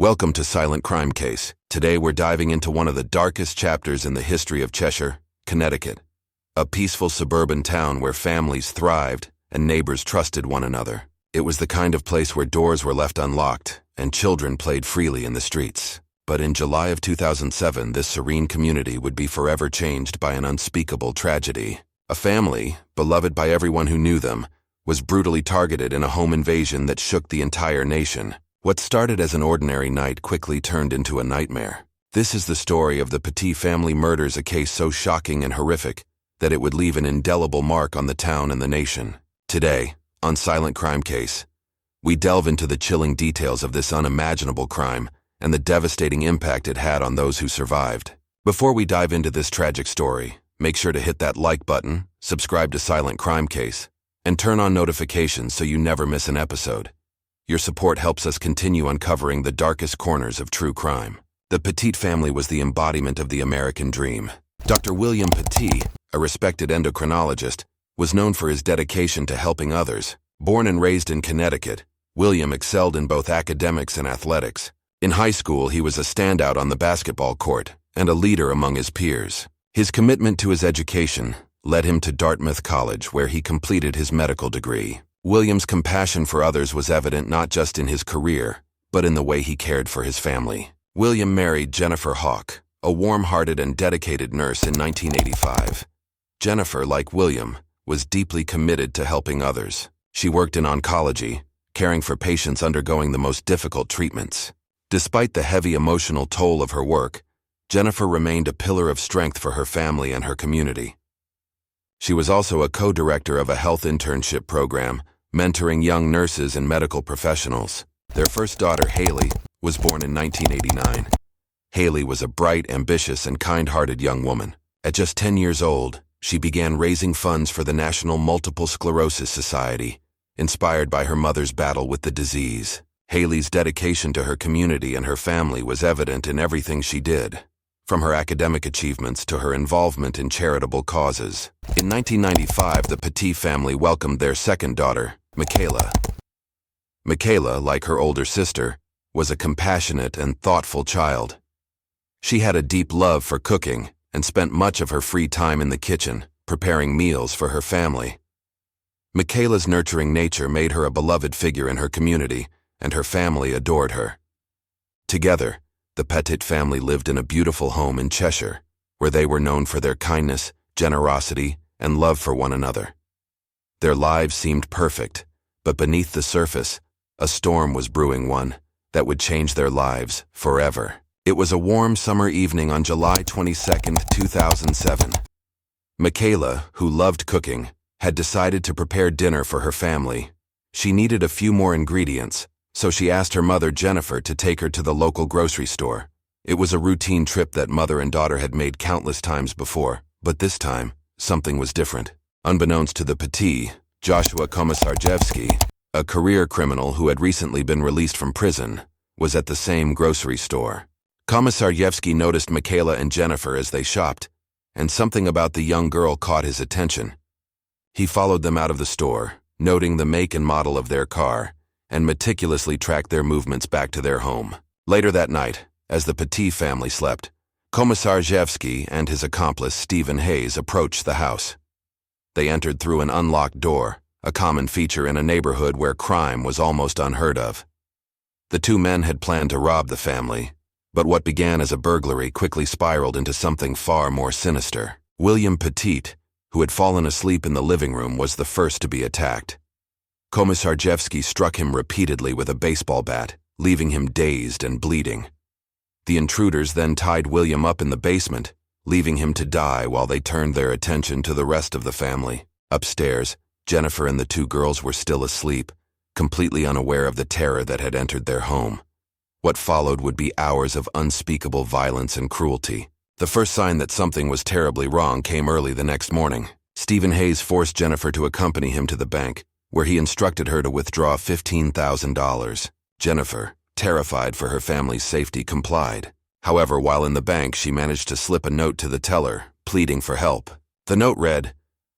Welcome to Silent Crime Case. Today we're diving into one of the darkest chapters in the history of Cheshire, Connecticut. A peaceful suburban town where families thrived and neighbors trusted one another. It was the kind of place where doors were left unlocked and children played freely in the streets. But in July of 2007, this serene community would be forever changed by an unspeakable tragedy. A family, beloved by everyone who knew them, was brutally targeted in a home invasion that shook the entire nation. What started as an ordinary night quickly turned into a nightmare. This is the story of the Petit family murders, a case so shocking and horrific that it would leave an indelible mark on the town and the nation. Today, on Silent Crime Case, we delve into the chilling details of this unimaginable crime and the devastating impact it had on those who survived. Before we dive into this tragic story, make sure to hit that like button, subscribe to Silent Crime Case, and turn on notifications so you never miss an episode. Your support helps us continue uncovering the darkest corners of true crime. The Petit family was the embodiment of the American dream. Dr. William Petit, a respected endocrinologist, was known for his dedication to helping others. Born and raised in Connecticut, William excelled in both academics and athletics. In high school, he was a standout on the basketball court and a leader among his peers. His commitment to his education led him to Dartmouth College, where he completed his medical degree. William's compassion for others was evident not just in his career, but in the way he cared for his family. William married Jennifer Hawk, a warm-hearted and dedicated nurse, in 1985. Jennifer, like William, was deeply committed to helping others. She worked in oncology, caring for patients undergoing the most difficult treatments. Despite the heavy emotional toll of her work, Jennifer remained a pillar of strength for her family and her community. She was also a co-director of a health internship program, mentoring young nurses and medical professionals. Their first daughter, Haley, was born in 1989. Haley was a bright, ambitious, and kind-hearted young woman. At just 10 years old, she began raising funds for the National Multiple Sclerosis Society, inspired by her mother's battle with the disease. Haley's dedication to her community and her family was evident in everything she did, from her academic achievements to her involvement in charitable causes. In 1995, the Petit family welcomed their second daughter, Michaela. Michaela, like her older sister, was a compassionate and thoughtful child. She had a deep love for cooking and spent much of her free time in the kitchen, preparing meals for her family. Michaela's nurturing nature made her a beloved figure in her community, and her family adored her. Together, the Petit family lived in a beautiful home in Cheshire, where they were known for their kindness, generosity, and love for one another. Their lives seemed perfect, but beneath the surface, a storm was brewing, one that would change their lives forever. It was a warm summer evening on July 22, 2007. Michaela, who loved cooking, had decided to prepare dinner for her family. She needed a few more ingredients, so she asked her mother, Jennifer, to take her to the local grocery store. It was a routine trip that mother and daughter had made countless times before, but this time, something was different. Unbeknownst to the Petit, Joshua Komisarjevsky, a career criminal who had recently been released from prison, was at the same grocery store. Komisarjevsky noticed Michaela and Jennifer as they shopped, and something about the young girl caught his attention. He followed them out of the store, noting the make and model of their car, and meticulously tracked their movements back to their home. Later that night, as the Petit family slept, Komisarjevsky and his accomplice, Stephen Hayes, approached the house. They entered through an unlocked door, a common feature in a neighborhood where crime was almost unheard of. The two men had planned to rob the family, but what began as a burglary quickly spiraled into something far more sinister. William Petit, who had fallen asleep in the living room, was the first to be attacked. Komisarjevsky struck him repeatedly with a baseball bat, leaving him dazed and bleeding. The intruders then tied William up in the basement, leaving him to die while they turned their attention to the rest of the family. Upstairs, Jennifer and the two girls were still asleep, completely unaware of the terror that had entered their home. What followed would be hours of unspeakable violence and cruelty. The first sign that something was terribly wrong came early the next morning. Stephen Hayes forced Jennifer to accompany him to the bank, where he instructed her to withdraw $15,000. Jennifer, terrified for her family's safety, complied. However, while in the bank, she managed to slip a note to the teller, pleading for help. The note read,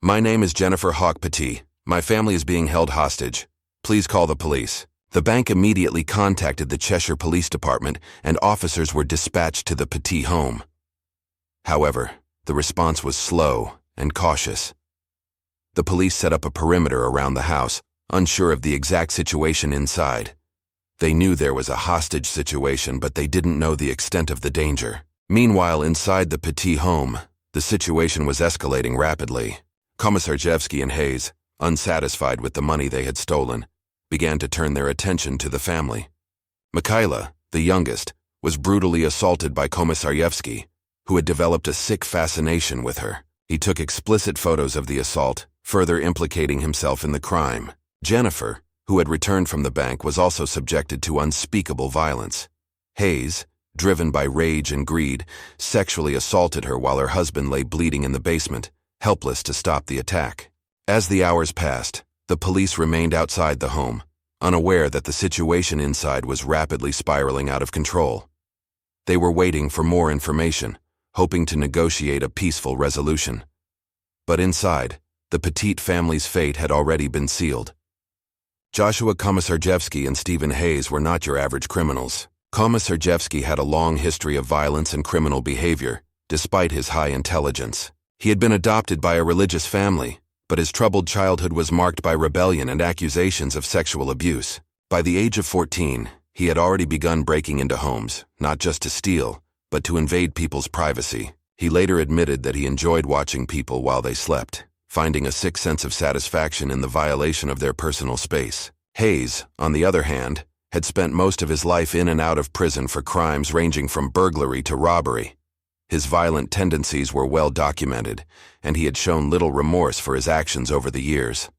"My name is Jennifer Hawk Petit. My family is being held hostage. Please call the police." The bank immediately contacted the Cheshire Police Department, and officers were dispatched to the Petit home. However, the response was slow and cautious. The police set up a perimeter around the house, unsure of the exact situation inside. They knew there was a hostage situation, but they didn't know the extent of the danger. Meanwhile, inside the Petit home, the situation was escalating rapidly. Komisarjevsky and Hayes, unsatisfied with the money they had stolen, began to turn their attention to the family. Michaela, the youngest, was brutally assaulted by Komisarjevsky, who had developed a sick fascination with her. He took explicit photos of the assault, further implicating himself in the crime. Jennifer, who had returned from the bank, was also subjected to unspeakable violence. Hayes, driven by rage and greed, sexually assaulted her while her husband lay bleeding in the basement, helpless to stop the attack. As the hours passed, the police remained outside the home, unaware that the situation inside was rapidly spiraling out of control. They were waiting for more information, hoping to negotiate a peaceful resolution. But inside, the Petit family's fate had already been sealed. Joshua Komisarjevsky and Stephen Hayes were not your average criminals. Komisarjevsky had a long history of violence and criminal behavior, despite his high intelligence. He had been adopted by a religious family, but his troubled childhood was marked by rebellion and accusations of sexual abuse. By the age of 14, he had already begun breaking into homes, not just to steal, but to invade people's privacy. He later admitted that he enjoyed watching people while they slept, finding a sick sense of satisfaction in the violation of their personal space. Hayes, on the other hand, had spent most of his life in and out of prison for crimes ranging from burglary to robbery. His violent tendencies were well documented, and he had shown little remorse for his actions over the years.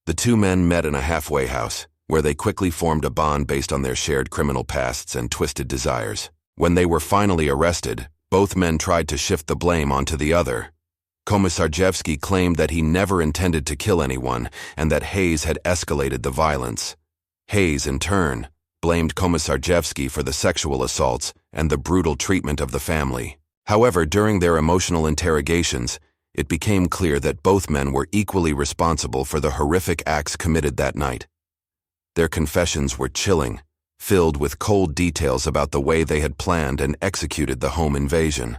The two men met in a halfway house, where they quickly formed a bond based on their shared criminal pasts and twisted desires. When they were finally arrested, both men tried to shift the blame onto the other. Komisarjevsky claimed that he never intended to kill anyone and that Hayes had escalated the violence. Hayes, in turn, blamed Komisarjevsky for the sexual assaults and the brutal treatment of the family. However, during their emotional interrogations, it became clear that both men were equally responsible for the horrific acts committed that night. Their confessions were chilling, filled with cold details about the way they had planned and executed the home invasion.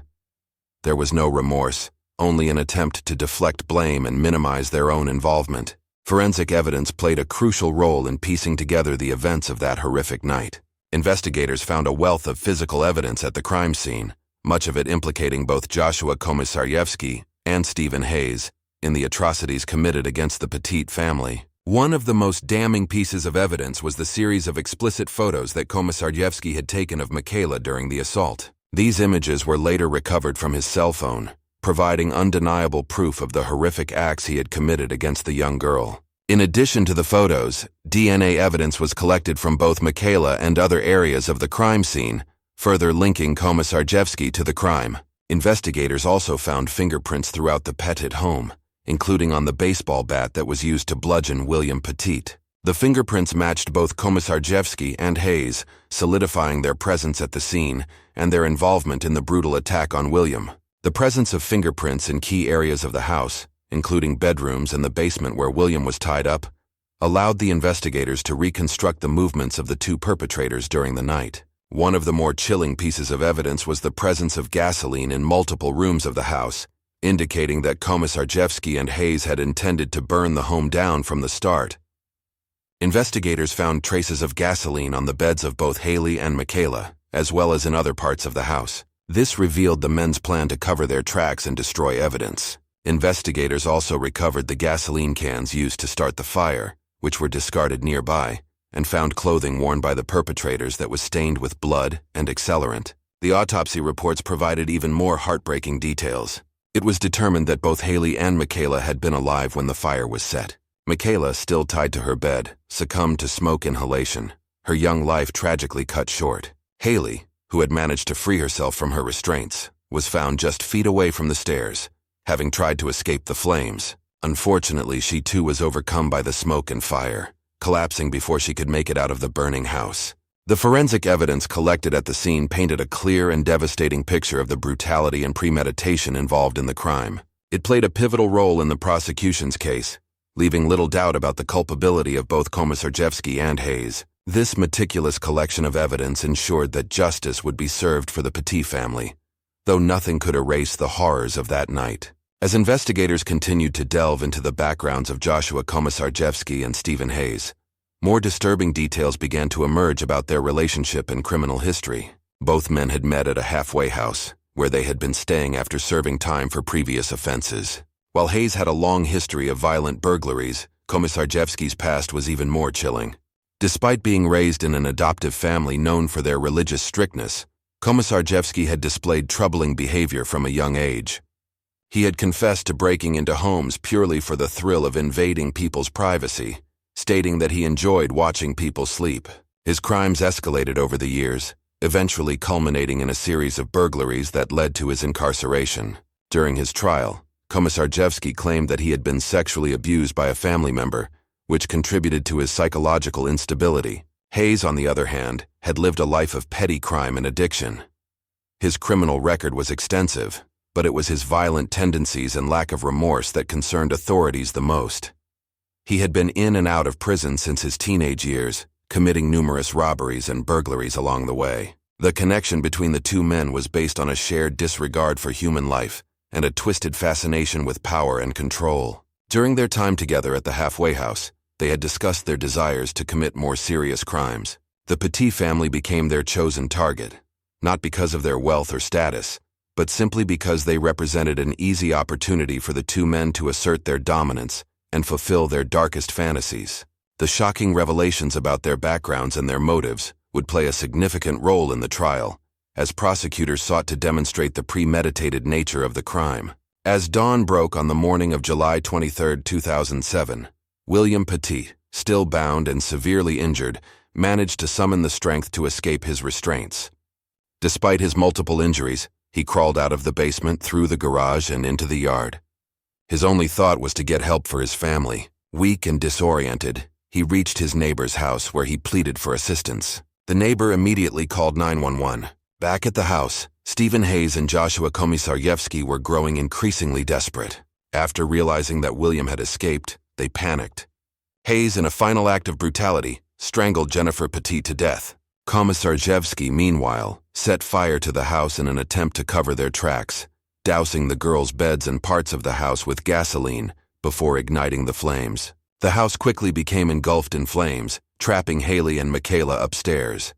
There was no remorse, only an attempt to deflect blame and minimize their own involvement. Forensic evidence played a crucial role in piecing together the events of that horrific night. Investigators found a wealth of physical evidence at the crime scene, much of it implicating both Joshua Komisarjevsky and Stephen Hayes in the atrocities committed against the Petit family. One of the most damning pieces of evidence was the series of explicit photos that Komisarjevsky had taken of Michaela during the assault. These images were later recovered from his cell phone, providing undeniable proof of the horrific acts he had committed against the young girl. In addition to the photos, DNA evidence was collected from both Michaela and other areas of the crime scene, further linking Komisarjevsky to the crime. Investigators also found fingerprints throughout the Petit home, including on the baseball bat that was used to bludgeon William Petit. The fingerprints matched both Komisarjevsky and Hayes, solidifying their presence at the scene and their involvement in the brutal attack on William. The presence of fingerprints in key areas of the house, including bedrooms and the basement where William was tied up, allowed the investigators to reconstruct the movements of the two perpetrators during the night. One of the more chilling pieces of evidence was the presence of gasoline in multiple rooms of the house, indicating that Komisarjevsky and Hayes had intended to burn the home down from the start. Investigators found traces of gasoline on the beds of both Haley and Michaela, as well as in other parts of the house. This revealed the men's plan to cover their tracks and destroy evidence. Investigators also recovered the gasoline cans used to start the fire, which were discarded nearby, and found clothing worn by the perpetrators that was stained with blood and accelerant. The autopsy reports provided even more heartbreaking details. It was determined that both Haley and Michaela had been alive when the fire was set. Michaela, still tied to her bed, succumbed to smoke inhalation, her young life tragically cut short. Haley, who had managed to free herself from her restraints, was found just feet away from the stairs, having tried to escape the flames. Unfortunately, she too was overcome by the smoke and fire, collapsing before she could make it out of the burning house. The forensic evidence collected at the scene painted a clear and devastating picture of the brutality and premeditation involved in the crime. It played a pivotal role in the prosecution's case, leaving little doubt about the culpability of both Komisarjevsky and Hayes. This meticulous collection of evidence ensured that justice would be served for the Petit family, though nothing could erase the horrors of that night. As investigators continued to delve into the backgrounds of Joshua Komisarjevsky and Stephen Hayes, more disturbing details began to emerge about their relationship and criminal history. Both men had met at a halfway house, where they had been staying after serving time for previous offenses. While Hayes had a long history of violent burglaries, Komisarjevsky's past was even more chilling. Despite being raised in an adoptive family known for their religious strictness, Komisarjevsky had displayed troubling behavior from a young age. He had confessed to breaking into homes purely for the thrill of invading people's privacy, stating that he enjoyed watching people sleep. His crimes escalated over the years, eventually culminating in a series of burglaries that led to his incarceration. During his trial, Komisarjevsky claimed that he had been sexually abused by a family member, which contributed to his psychological instability. Hayes, on the other hand, had lived a life of petty crime and addiction. His criminal record was extensive, but it was his violent tendencies and lack of remorse that concerned authorities the most. He had been in and out of prison since his teenage years, committing numerous robberies and burglaries along the way. The connection between the two men was based on a shared disregard for human life and a twisted fascination with power and control. During their time together at the halfway house, they had discussed their desires to commit more serious crimes. The Petit family became their chosen target, not because of their wealth or status, but simply because they represented an easy opportunity for the two men to assert their dominance and fulfill their darkest fantasies. The shocking revelations about their backgrounds and their motives would play a significant role in the trial, as prosecutors sought to demonstrate the premeditated nature of the crime. As dawn broke on the morning of July 23, 2007, William Petit, still bound and severely injured, managed to summon the strength to escape his restraints. Despite his multiple injuries, he crawled out of the basement, through the garage, and into the yard. His only thought was to get help for his family. Weak and disoriented, he reached his neighbor's house where he pleaded for assistance. The neighbor immediately called 911. Back at the house, Stephen Hayes and Joshua Komisarjevsky were growing increasingly desperate. After realizing that William had escaped, they panicked. Hayes, in a final act of brutality, strangled Jennifer Petit to death. Komisarjevsky, meanwhile, set fire to the house in an attempt to cover their tracks, dousing the girls' beds and parts of the house with gasoline before igniting the flames. The house quickly became engulfed in flames, trapping Haley and Michaela upstairs.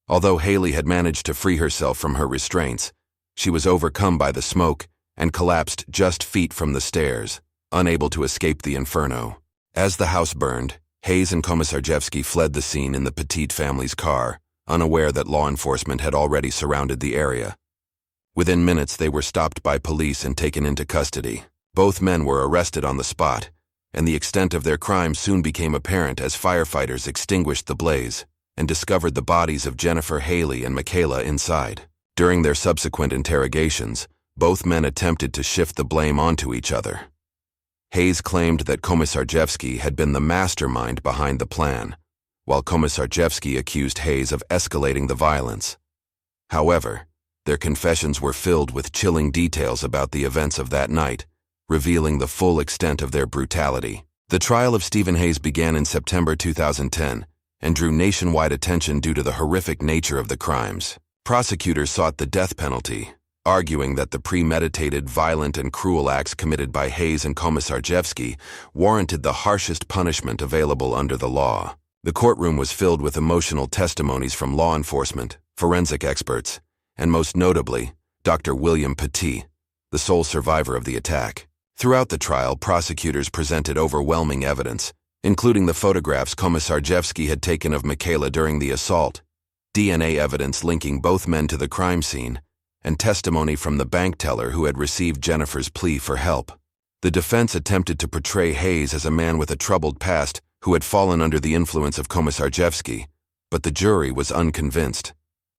Although Haley had managed to free herself from her restraints, she was overcome by the smoke and collapsed just feet from the stairs, unable to escape the inferno. As the house burned, Hayes and Komisarjevsky fled the scene in the Petit family's car, unaware that law enforcement had already surrounded the area. Within minutes, they were stopped by police and taken into custody. Both men were arrested on the spot, and the extent of their crime soon became apparent as firefighters extinguished the blaze and discovered the bodies of Jennifer, Haley, and Michaela inside. During their subsequent interrogations, both men attempted to shift the blame onto each other. Hayes claimed that Komisarjevsky had been the mastermind behind the plan, while Komisarjevsky accused Hayes of escalating the violence. However, their confessions were filled with chilling details about the events of that night, revealing the full extent of their brutality. The trial of Stephen Hayes began in September 2010 and drew nationwide attention due to the horrific nature of the crimes. Prosecutors sought the death penalty, arguing that the premeditated, violent, and cruel acts committed by Hayes and Komisarjevsky warranted the harshest punishment available under the law. The courtroom was filled with emotional testimonies from law enforcement, forensic experts, and most notably, Dr. William Petit, the sole survivor of the attack. Throughout the trial, prosecutors presented overwhelming evidence, including the photographs Komisarjevsky had taken of Michaela during the assault, DNA evidence linking both men to the crime scene, and testimony from the bank teller who had received Jennifer's plea for help. The defense attempted to portray Hayes as a man with a troubled past who had fallen under the influence of Komisarjevsky, but the jury was unconvinced.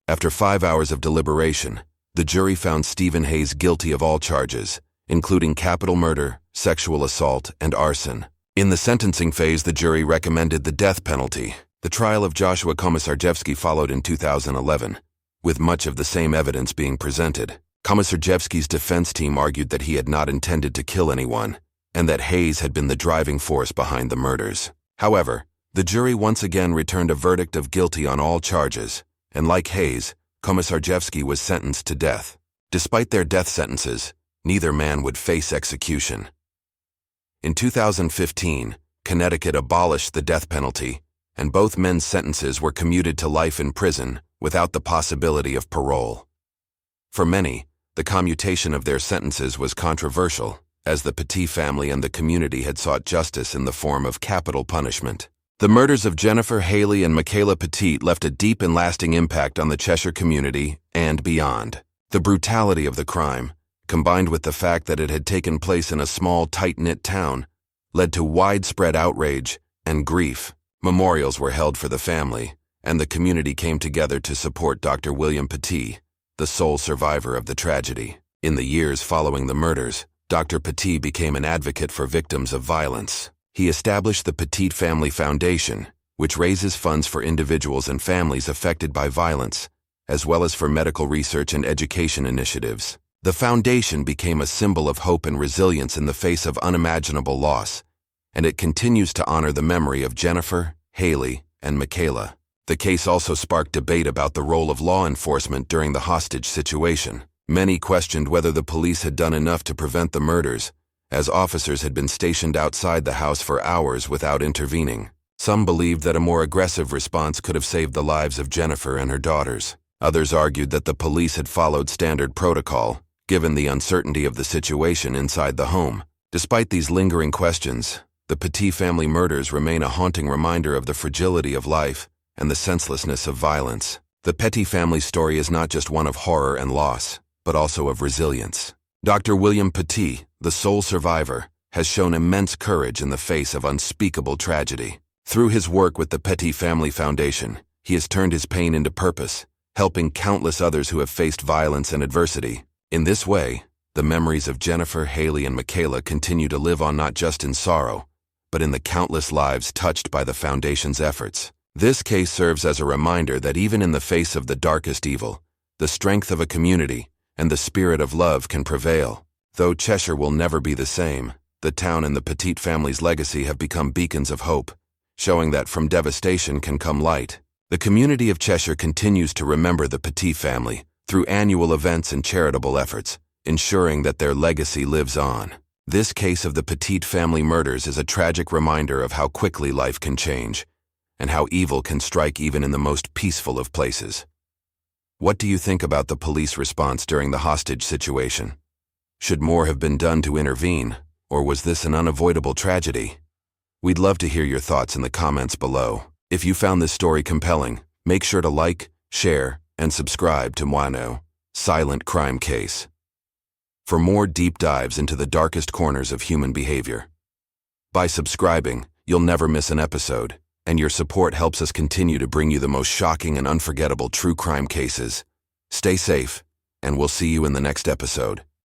After 5 hours of deliberation, the jury found Stephen Hayes guilty of all charges, including capital murder, sexual assault, and arson. In the sentencing phase, the jury recommended the death penalty. The trial of Joshua Komisarjevsky followed in 2011, with much of the same evidence being presented. Komisarjevsky's defense team argued that he had not intended to kill anyone, and that Hayes had been the driving force behind the murders. However, The jury once again returned a verdict of guilty on all charges, and like Hayes, Komisarjevsky was sentenced to death. Despite their death sentences, neither man would face execution. In 2015, Connecticut abolished the death penalty, and both men's sentences were commuted to life in prison without the possibility of parole. For many, the commutation of their sentences was controversial, as the Petit family and the community had sought justice in the form of capital punishment. The murders of Jennifer Haley and Michaela Petit left a deep and lasting impact on the Cheshire community and beyond. The brutality of the crime, combined with the fact that it had taken place in a small, tight-knit town, led to widespread outrage and grief. Memorials were held for the family, and the community came together to support Dr. William Petit, the sole survivor of the tragedy. In the years following the murders, Dr. Petit became an advocate for victims of violence. He established the Petit Family Foundation, which raises funds for individuals and families affected by violence, as well as for medical research and education initiatives. The foundation became a symbol of hope and resilience in the face of unimaginable loss, and it continues to honor the memory of Jennifer, Haley, and Michaela. The case also sparked debate about the role of law enforcement during the hostage situation. Many questioned whether the police had done enough to prevent the murders, as officers had been stationed outside the house for hours without intervening. Some believed that a more aggressive response could have saved the lives of Jennifer and her daughters. Others argued that the police had followed standard protocol, given the uncertainty of the situation inside the home. Despite these lingering questions, the Petit family murders remain a haunting reminder of the fragility of life and the senselessness of violence. The Petit family story is not just one of horror and loss, but also of resilience. Dr. William Petit, the sole survivor, has shown immense courage in the face of unspeakable tragedy. Through his work with the Petit Family Foundation, he has turned his pain into purpose, helping countless others who have faced violence and adversity. In this way, the memories of Jennifer, Haley, and Michaela continue to live on not just in sorrow, but in the countless lives touched by the Foundation's efforts. This case serves as a reminder that even in the face of the darkest evil, the strength of a community and the spirit of love can prevail. Though Cheshire will never be the same, the town and the Petit family's legacy have become beacons of hope, showing that from devastation can come light. The community of Cheshire continues to remember the Petit family through annual events and charitable efforts, ensuring that their legacy lives on. This case of the Petit family murders is a tragic reminder of how quickly life can change, and how evil can strike even in the most peaceful of places. What do you think about the police response during the hostage situation? Should more have been done to intervene, or was this an unavoidable tragedy? We'd love to hear your thoughts in the comments below. If you found this story compelling, make sure to like, share, and subscribe to Moano, Silent Crime Case, for more deep dives into the darkest corners of human behavior. By subscribing, you'll never miss an episode, and your support helps us continue to bring you the most shocking and unforgettable true crime cases. Stay safe, and we'll see you in the next episode.